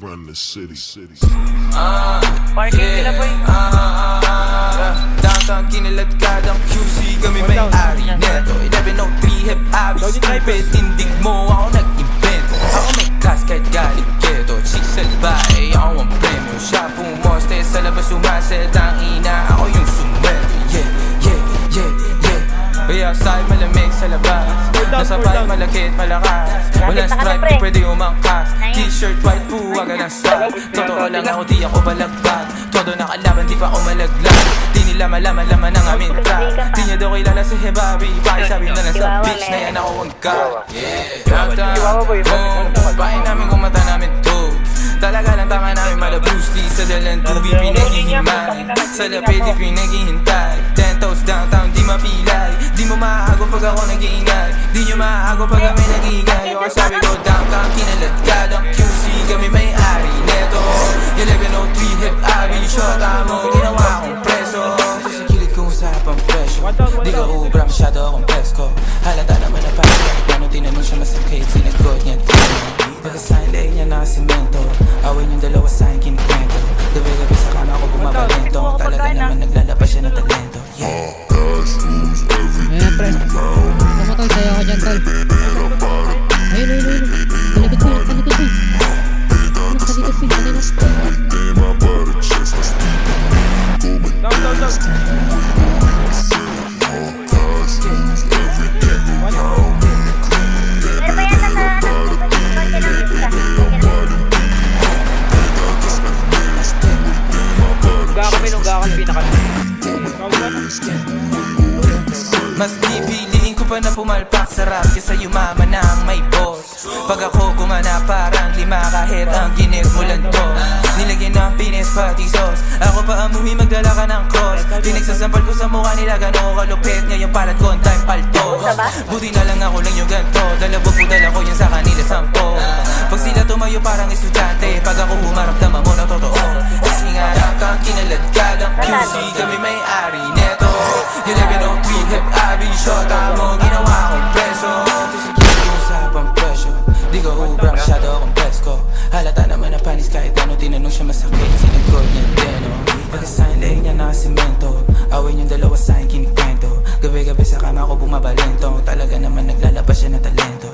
run the city. Parking nila boy. Downtown kiniladkadang QC, kami may-ari neto 1103 hip habit stupid, tindig mo ako nag-invento. Ako may class kahit galing keto, chicks sa bahay, ako ang premyo. Siya pumoste sa labas sumaset, ang ina ako yung sumwelo. Kaya outside malamig sa labas, nasa pipe malakit malakas. Walang stripe di pwede umangkas, t-shirt white buwaga ng swag. Totoo lang ako di ako balagbag, todo nakalaban di pa ako malaglag. Di nila malaman ang aming tag, di niya daw kilala si Hebabi. Pakisabi na lang sa bitch na yan ako ang god. Downtown, bahay namin kung mata namin to. Talaga lang tama namin malabusti, sa dalang tubig pinaghihimay, sa lapid di pinaghihintay. 10 toes downtown di mapilay, di mo maago pag ako nag-iingay, di nyo maago pag kami nag-iingay. O sabi ko downtown kinaladkadang QC, kami may-ari neto 1103 hip abi, shota mo ginawa akong preso. Sa kilid kong usapang presyo, di ka ubra masyado akong presko. Halata naman na parang kahit ano tinanong siya masakit, sinagot niya pagkasahin leg niya na semento, awin yung dalawa sa akin kinikwento. Gabi-gabi sa kama ako bumabalento, talaga naman naglalabas siya ng talento. Ayan pre, ako tol, sayo ako dyan tol. Ayun, talikod ko, talikod ko. Talikod ko, talikod ko. Mas pipiliin ko pa na pumalpak sa rap kesa yumaman na ang may boss. Pag ako gumana parang lima kahit ang ginit mo lang to. Nilagyan ng pinis pati sauce, ako pa amuhi magdala ka ng cross. Pinagsasampal ko sa mukha nila gano'n ko kalupit, ngayon palat ko ang time palto. Buti na lang ako lang yung ganto, dalawag po dala ko yun sa kanila 10. Pag sila tumayo parang estudyante, pag ako humarap naman mo na totoo. Kasi nga downtown kinaladkadang QC, kami may-ari neto 1103 hip abi, shota mo ginawa akong preso. Kasi kilid usapang presyo, di ko ubra masyado akong presko. Halata naman na panis kahit ano tinanong siya masakit, sinagot niya deno. Pagkasahin leg niya na semento, awin yung dalawa sa akin kinikwento. Gabi-gabi sa kama ko bumabalento, talaga naman naglalabas siya ng talento.